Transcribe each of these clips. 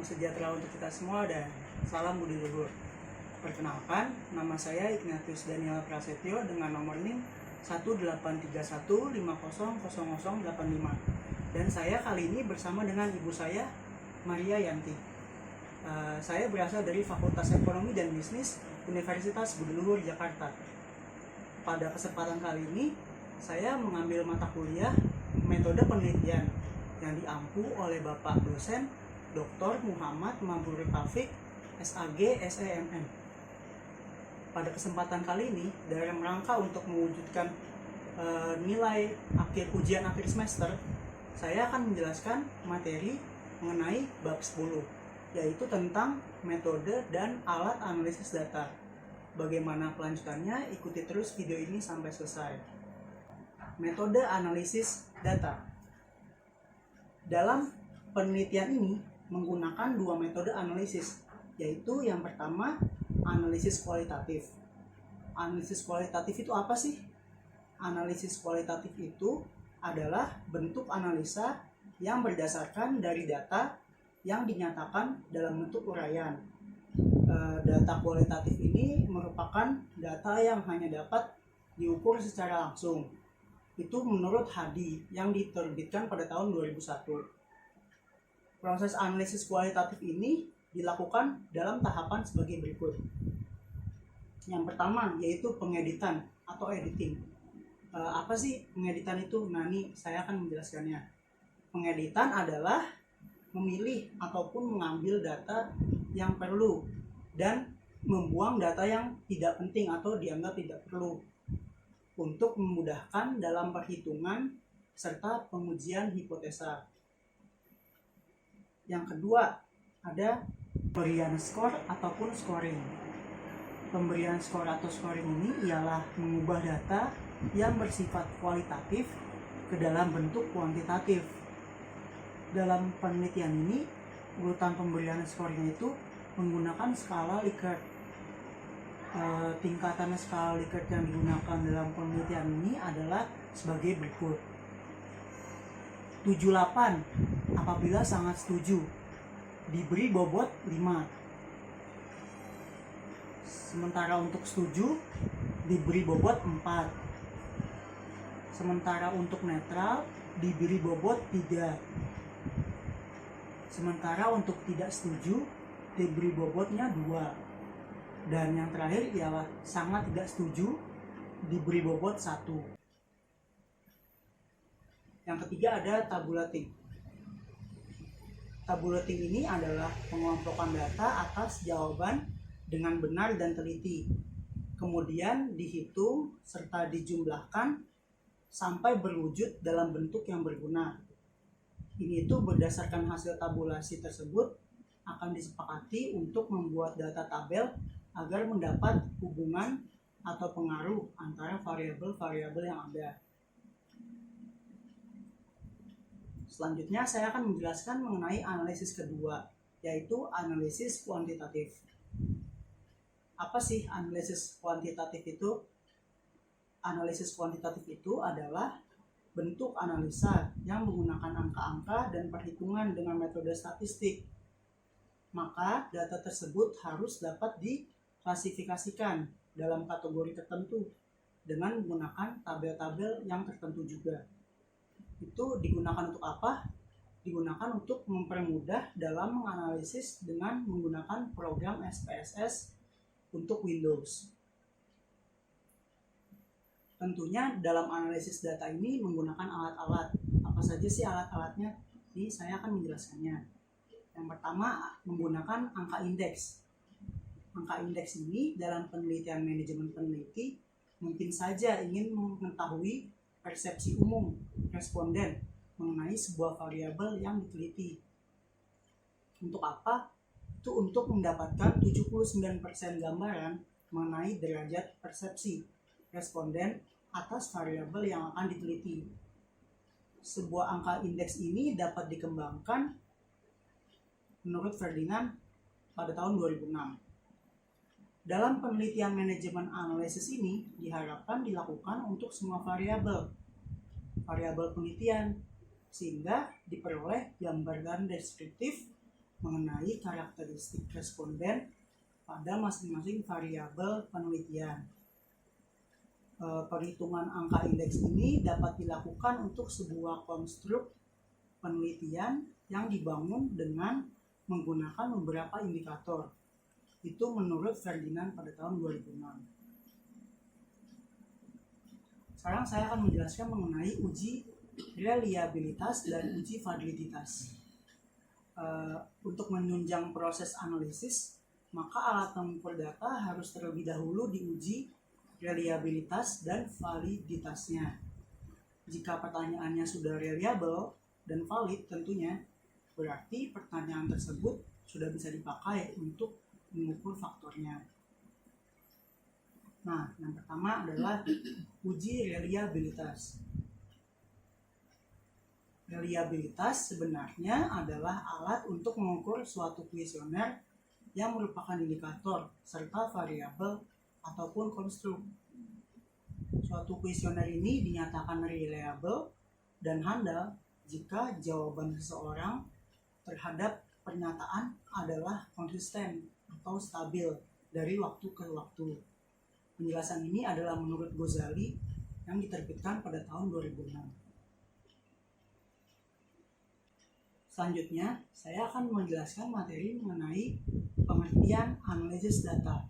Salam sejahtera untuk kita semua dan salam budi luhur. Perkenalkan, nama saya Ignatius Daniel Prasetyo dengan nomor NIM 18315000085 dan saya kali ini bersama dengan ibu saya, Maria Yanti. Saya berasal dari Fakultas Ekonomi dan Bisnis Universitas Budi Luhur, Jakarta. Pada kesempatan kali ini, saya mengambil mata kuliah metode penelitian yang diampu oleh Bapak dosen Dr. Muhammad Maburi Taufik, SAG, SEMN. Pada kesempatan kali ini, dalam rangka untuk mewujudkan nilai ujian akhir semester, saya akan menjelaskan materi mengenai bab 10, yaitu tentang metode dan alat analisis data. Bagaimana kelanjutannya? Ikuti terus video ini sampai selesai. Metode analisis data. Dalam penelitian ini menggunakan dua metode analisis, yaitu yang pertama analisis kualitatif. Analisis kualitatif itu apa sih? Analisis kualitatif itu adalah bentuk analisa yang berdasarkan dari data yang dinyatakan dalam bentuk uraian. Data kualitatif ini merupakan data yang hanya dapat diukur secara langsung. Itu menurut Hadi yang diterbitkan pada tahun 2001. Proses analisis kualitatif ini dilakukan dalam tahapan sebagai berikut. Yang pertama yaitu pengeditan atau editing. Apa sih pengeditan itu? Nah, ini saya akan menjelaskannya. Pengeditan adalah memilih ataupun mengambil data yang perlu dan membuang data yang tidak penting atau dianggap tidak perlu untuk memudahkan dalam perhitungan serta pengujian hipotesa. Yang kedua, ada pemberian skor ataupun scoring. Pemberian skor atau scoring ini ialah mengubah data yang bersifat kualitatif ke dalam bentuk kuantitatif. Dalam penelitian ini, urutan pemberian skornya itu menggunakan skala Likert. Tingkatan skala Likert yang digunakan dalam penelitian ini adalah sebagai berikut. 78 apabila sangat setuju, diberi bobot 5. Sementara untuk setuju diberi bobot 4. Sementara untuk netral diberi bobot 3. Sementara untuk tidak setuju diberi bobotnya 2. Dan yang terakhir ialah sangat tidak setuju diberi bobot 1. Yang ketiga ada tabulating. Tabulating ini adalah penggelompokan data atas jawaban dengan benar dan teliti. Kemudian dihitung serta dijumlahkan sampai berwujud dalam bentuk yang berguna. Ini itu berdasarkan hasil tabulasi tersebut akan disepakati untuk membuat data tabel agar mendapat hubungan atau pengaruh antara variabel-variabel yang ada. Selanjutnya saya akan menjelaskan mengenai analisis kedua, yaitu analisis kuantitatif. Apa sih analisis kuantitatif itu? Analisis kuantitatif itu adalah bentuk analisa yang menggunakan angka-angka dan perhitungan dengan metode statistik. Maka data tersebut harus dapat diklasifikasikan dalam kategori tertentu dengan menggunakan tabel-tabel yang tertentu juga. Itu digunakan untuk apa? Digunakan untuk mempermudah dalam menganalisis dengan menggunakan program SPSS untuk Windows. Tentunya dalam analisis data ini menggunakan alat-alat. Apa saja sih alat-alatnya? Ini saya akan menjelaskannya. Yang pertama menggunakan angka indeks. Angka indeks ini dalam penelitian manajemen peneliti mungkin saja ingin mengetahui persepsi umum responden mengenai sebuah variabel yang diteliti. Untuk apa? Itu untuk mendapatkan 79% gambaran mengenai derajat persepsi responden atas variabel yang akan diteliti. Sebuah angka indeks ini dapat dikembangkan menurut Ferdinand pada tahun 2006. Dalam penelitian manajemen analisis ini diharapkan dilakukan untuk semua variabel penelitian sehingga diperoleh gambaran deskriptif mengenai karakteristik responden pada masing-masing variabel penelitian. Perhitungan angka indeks ini dapat dilakukan untuk sebuah konstruk penelitian yang dibangun dengan menggunakan beberapa indikator. Itu menurut Ferdinand pada tahun 2006. Sekarang saya akan menjelaskan mengenai uji reliabilitas dan uji validitas. Untuk menunjang proses analisis, maka alat pengukur data harus terlebih dahulu diuji reliabilitas dan validitasnya. Jika pertanyaannya sudah reliable dan valid tentunya, berarti pertanyaan tersebut sudah bisa dipakai untuk mengukur faktornya. Nah, yang pertama adalah uji reliabilitas. Reliabilitas sebenarnya adalah alat untuk mengukur suatu kuesioner yang merupakan indikator serta variabel ataupun konstruk. Suatu kuesioner ini dinyatakan reliable dan handal jika jawaban seseorang terhadap pernyataan adalah konsisten atau stabil dari waktu ke waktu. Penjelasan ini adalah menurut Ghazali yang diterbitkan pada tahun 2006. Selanjutnya, saya akan menjelaskan materi mengenai pengertian analisis data.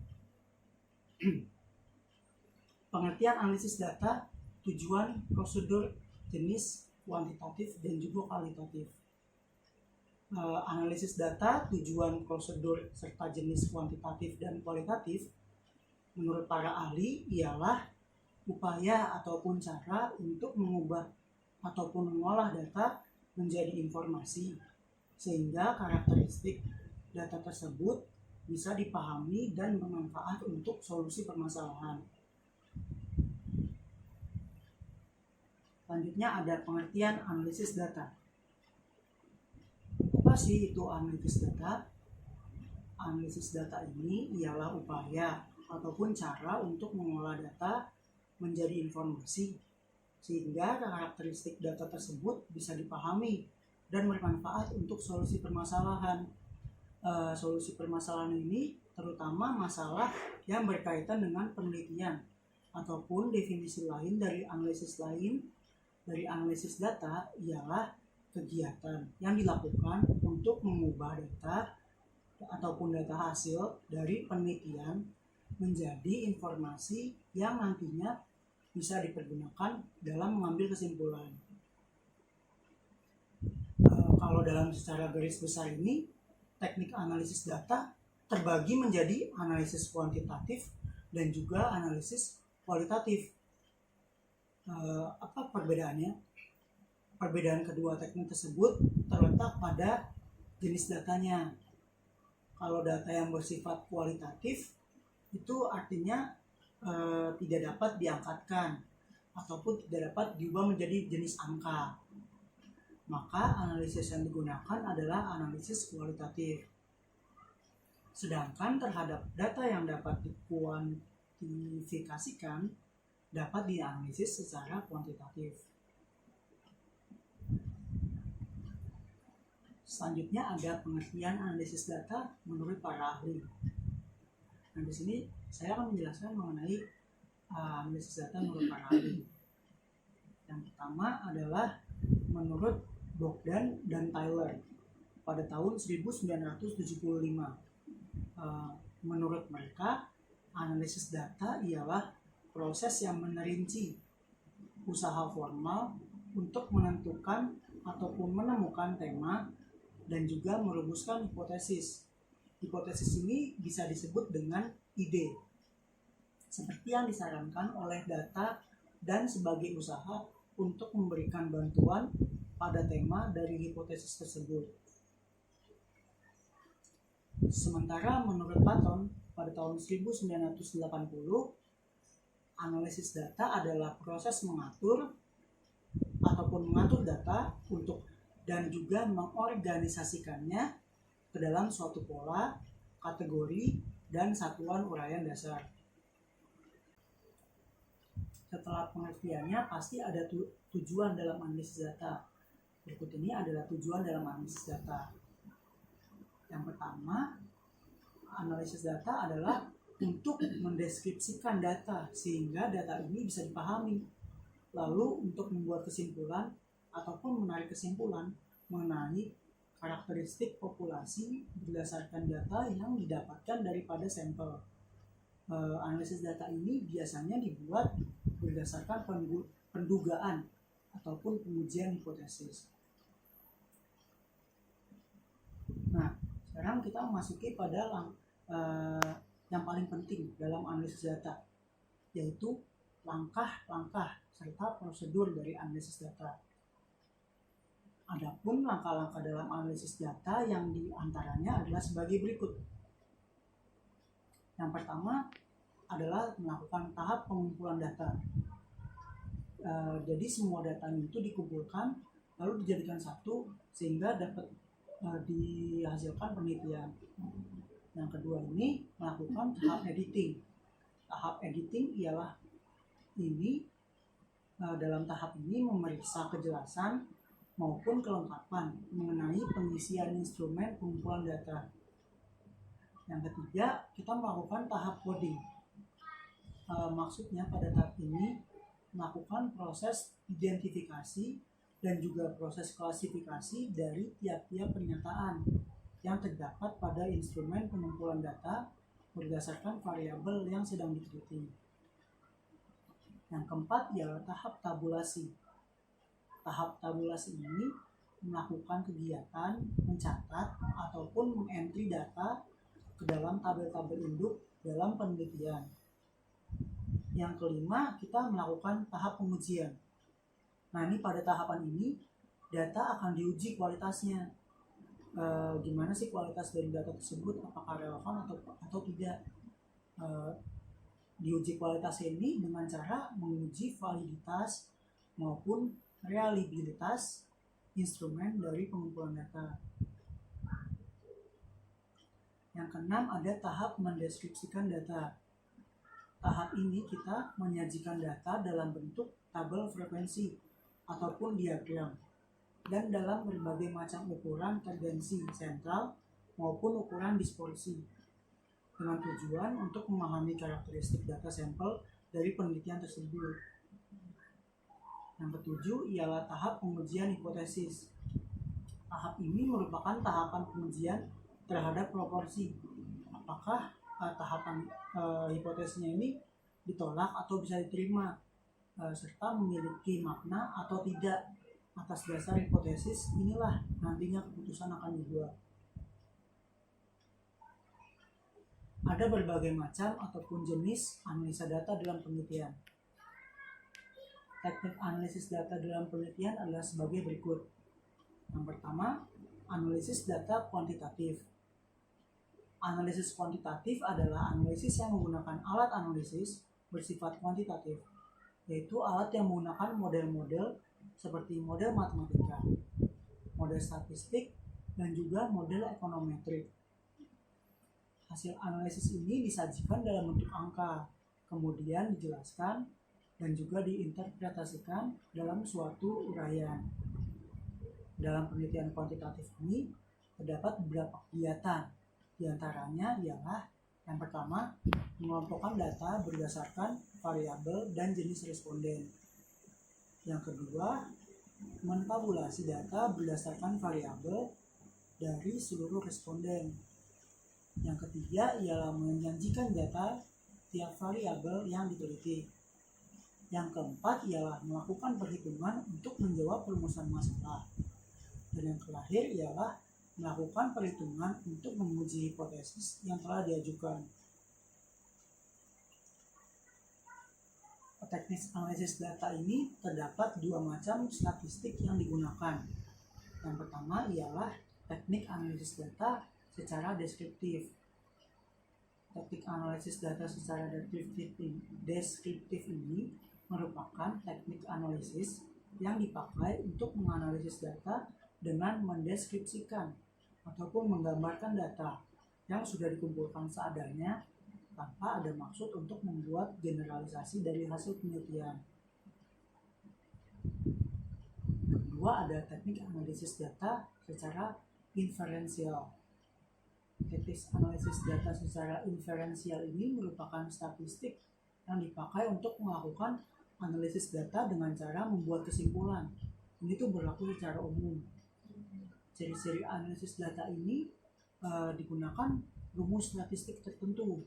Pengertian analisis data, tujuan, prosedur, jenis, kuantitatif, dan juga kualitatif. Analisis data, tujuan, prosedur, serta jenis kuantitatif dan kualitatif menurut para ahli ialah upaya ataupun cara untuk mengubah ataupun mengolah data menjadi informasi sehingga karakteristik data tersebut bisa dipahami dan bermanfaat untuk solusi permasalahan. Selanjutnya ada pengertian analisis data. Apa sih itu analisis data? Analisis data ini ialah upaya ataupun cara untuk mengolah data menjadi informasi sehingga karakteristik data tersebut bisa dipahami dan bermanfaat untuk solusi permasalahan. Solusi permasalahan ini terutama masalah yang berkaitan dengan penelitian ataupun definisi lain dari analisis data ialah kegiatan yang dilakukan untuk mengubah data ataupun data hasil dari penelitian menjadi informasi yang nantinya bisa dipergunakan dalam mengambil kesimpulan. Kalau dalam secara garis besar ini, teknik analisis data terbagi menjadi analisis kuantitatif dan juga analisis kualitatif. Apa perbedaannya? Perbedaan kedua teknik tersebut terletak pada jenis datanya. Kalau data yang bersifat kualitatif itu artinya tidak dapat diangkatkan ataupun tidak dapat diubah menjadi jenis angka. Maka analisis yang digunakan adalah analisis kualitatif. Sedangkan terhadap data yang dapat dikuantifikasikan dapat dianalisis secara kuantitatif. Selanjutnya ada pengertian analisis data menurut para ahli. Nah, di sini saya akan menjelaskan mengenai analisis data menurut para ahli. Yang pertama adalah menurut Bogdan dan Tyler pada tahun 1975. Menurut mereka, analisis data ialah proses yang menerinci usaha formal untuk menentukan ataupun menemukan tema dan juga merumuskan hipotesis. Hipotesis ini bisa disebut dengan ide, seperti yang disarankan oleh data dan sebagai usaha untuk memberikan bantuan pada tema dari hipotesis tersebut. Sementara menurut Platon pada tahun 1980, analisis data adalah proses mengatur data untuk dan juga mengorganisasikannya ke dalam suatu pola, kategori, dan satuan uraian dasar. Setelah pengertiannya pasti ada tujuan dalam analisis data. Berikut ini adalah tujuan dalam analisis data. Yang pertama, analisis data adalah untuk mendeskripsikan data sehingga data ini bisa dipahami. Lalu untuk membuat kesimpulan ataupun menarik kesimpulan mengenai karakteristik populasi berdasarkan data yang didapatkan daripada sampel. Analisis data ini biasanya dibuat berdasarkan pendugaan ataupun pengujian hipotesis. Nah, sekarang kita memasuki pada yang paling penting dalam analisis data, yaitu langkah-langkah serta prosedur dari analisis data. Adapun langkah-langkah dalam analisis data yang diantaranya adalah sebagai berikut. Yang pertama adalah melakukan tahap pengumpulan data. Jadi semua datanya itu dikumpulkan lalu dijadikan satu sehingga dapat dihasilkan penelitian. Yang kedua ini melakukan tahap editing. Tahap editing ialah dalam tahap ini memeriksa kejelasan maupun kelengkapan mengenai pengisian instrumen pengumpulan data. Yang ketiga, kita melakukan tahap coding. Maksudnya pada tahap ini melakukan proses identifikasi dan juga proses klasifikasi dari tiap-tiap pernyataan yang terdapat pada instrumen pengumpulan data berdasarkan variabel yang sedang diteliti. Yang keempat ialah tahap tabulasi. Tahap tabulasi ini melakukan kegiatan mencatat ataupun mengentry data ke dalam tabel-tabel induk dalam penelitian. Yang kelima, kita melakukan tahap pengujian. Nah, ini pada tahapan ini data akan diuji kualitasnya. Gimana sih kualitas dari data tersebut, apakah relevan atau tidak. Diuji kualitas ini dengan cara menguji validitas maupun reliabilitas instrumen dari pengumpulan data. Yang keenam, ada tahap mendeskripsikan data. Tahap ini kita menyajikan data dalam bentuk tabel frekuensi ataupun diagram dan dalam berbagai macam ukuran tendensi sentral maupun ukuran distorsi dengan tujuan untuk memahami karakteristik data sampel dari penelitian tersebut. Yang ketujuh ialah tahap pengujian hipotesis. Tahap ini merupakan tahapan pengujian terhadap proporsi. Apakah tahapan hipotesisnya ini ditolak atau bisa diterima, serta memiliki makna atau tidak. Atas dasar hipotesis inilah nantinya keputusan akan dibuat. Ada berbagai macam ataupun jenis analisa data dalam penelitian. Teknik analisis data dalam penelitian adalah sebagai berikut. Yang pertama, analisis data kuantitatif. Analisis kuantitatif adalah analisis yang menggunakan alat analisis bersifat kuantitatif, yaitu alat yang menggunakan model-model seperti model matematika, model statistik, dan juga model ekonometrik. Hasil analisis ini disajikan dalam bentuk angka, kemudian dijelaskan dan juga diinterpretasikan dalam suatu uraian. Dalam penelitian kuantitatif ini terdapat beberapa kegiatan. Di antaranya ialah yang pertama, mengelompokkan data berdasarkan variabel dan jenis responden. Yang kedua, mentabulasi data berdasarkan variabel dari seluruh responden. Yang ketiga ialah menjanjikan data tiap variabel yang diteliti. Yang keempat ialah melakukan perhitungan untuk menjawab perumusan masalah. Dan yang terakhir ialah melakukan perhitungan untuk menguji hipotesis yang telah diajukan. Teknis analisis data ini terdapat dua macam statistik yang digunakan. Yang pertama ialah teknik analisis data secara deskriptif. Teknik analisis data secara deskriptif ini merupakan teknik analisis yang dipakai untuk menganalisis data dengan mendeskripsikan ataupun menggambarkan data yang sudah dikumpulkan seadanya tanpa ada maksud untuk membuat generalisasi dari hasil penelitian. Yang kedua ada teknik analisis data secara inferensial. Analisis data secara inferensial ini merupakan statistik yang dipakai untuk melakukan analisis data dengan cara membuat kesimpulan. Ini tuh berlaku secara umum. Ciri-ciri analisis data ini digunakan rumus statistik tertentu.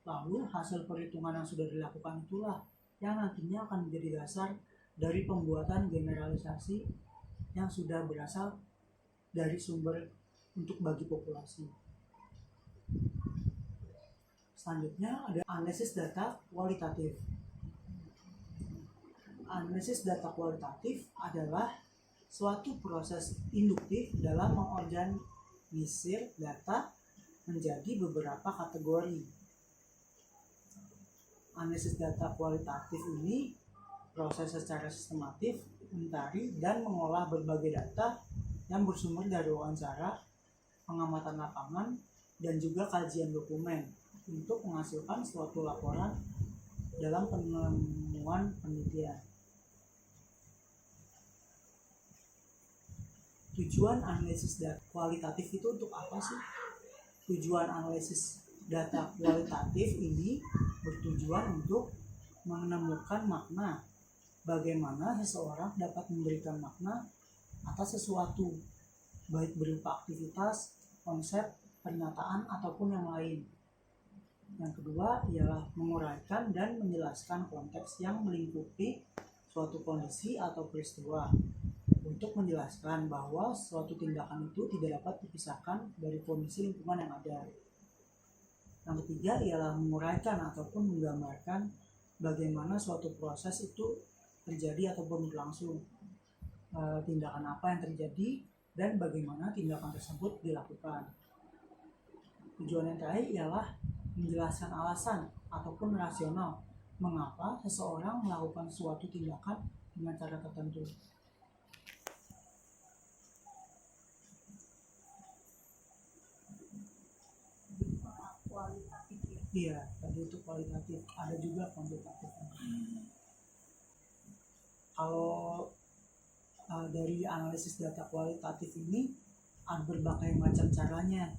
Lalu hasil perhitungan yang sudah dilakukan itulah yang nantinya akan menjadi dasar dari pembuatan generalisasi yang sudah berasal dari sumber untuk bagi populasi. Selanjutnya ada analisis data kualitatif. Analisis data kualitatif adalah suatu proses induktif dalam mengorganisir data menjadi beberapa kategori. Analisis data kualitatif ini proses secara sistematif mencari dan mengolah berbagai data yang bersumber dari wawancara, pengamatan lapangan, dan juga kajian dokumen untuk menghasilkan suatu laporan dalam penemuan penelitian. Tujuan analisis data kualitatif itu untuk apa sih? Tujuan analisis data kualitatif ini bertujuan untuk menemukan makna, bagaimana seseorang dapat memberikan makna atas sesuatu, baik berupa aktivitas, konsep, pernyataan, ataupun yang lain. Yang kedua ialah menguraikan dan menjelaskan konteks yang melingkupi suatu kondisi atau peristiwa untuk menjelaskan bahwa suatu tindakan itu tidak dapat dipisahkan dari kondisi lingkungan yang ada. Yang ketiga ialah menguraikan ataupun menggambarkan bagaimana suatu proses itu terjadi ataupun berlangsung, tindakan apa yang terjadi dan bagaimana tindakan tersebut dilakukan. Tujuan yang terakhir ialah menjelaskan alasan ataupun rasional mengapa seseorang melakukan suatu tindakan dengan cara tertentu. Iya, tadi itu kualitatif, ada juga kuantitatif. Kalau dari analisis data kualitatif ini ada berbagai macam caranya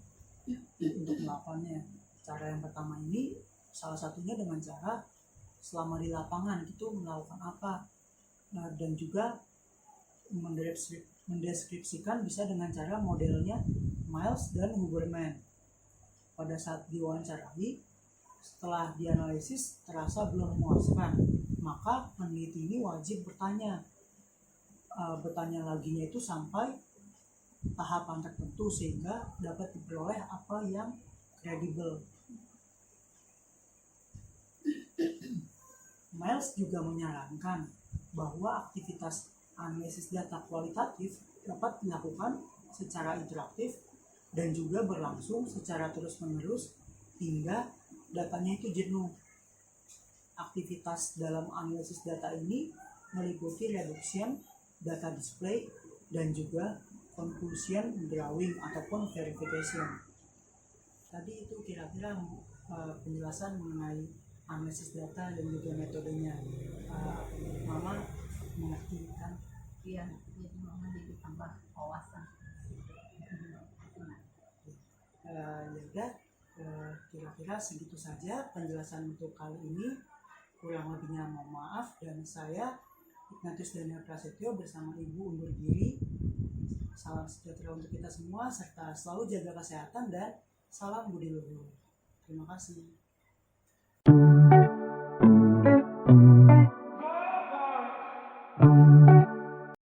untuk melakukannya. Cara yang pertama ini salah satunya dengan cara selama di lapangan itu melakukan apa, dan juga mendeskripsikan bisa dengan cara modelnya Miles dan Huberman. Pada saat diwawancarai, setelah dianalisis terasa belum memuaskan, maka peneliti ini wajib bertanya laginya itu sampai tahapan tertentu sehingga dapat diperoleh apa yang kredibel. Miles juga menyarankan bahwa aktivitas analisis data kualitatif dapat dilakukan secara interaktif dan juga berlangsung secara terus-menerus hingga datanya itu jenuh. Aktivitas dalam analisis data ini meliputi reduction, data display, dan juga conclusion, drawing, ataupun verification. Tadi itu kira-kira penjelasan mengenai analisis data dan juga metodenya. Mama mengerti kan? Iya, jadi Mama jadi tambah wawasan. Kira-kira segitu saja penjelasan untuk kali ini. Kurang lebihnya mohon maaf, dan saya Ignatius Daniel Prasetyo bersama Ibu undur diri. Salam sejahtera untuk kita semua, serta selalu jaga kesehatan dan salam budi luhur. Terima kasih.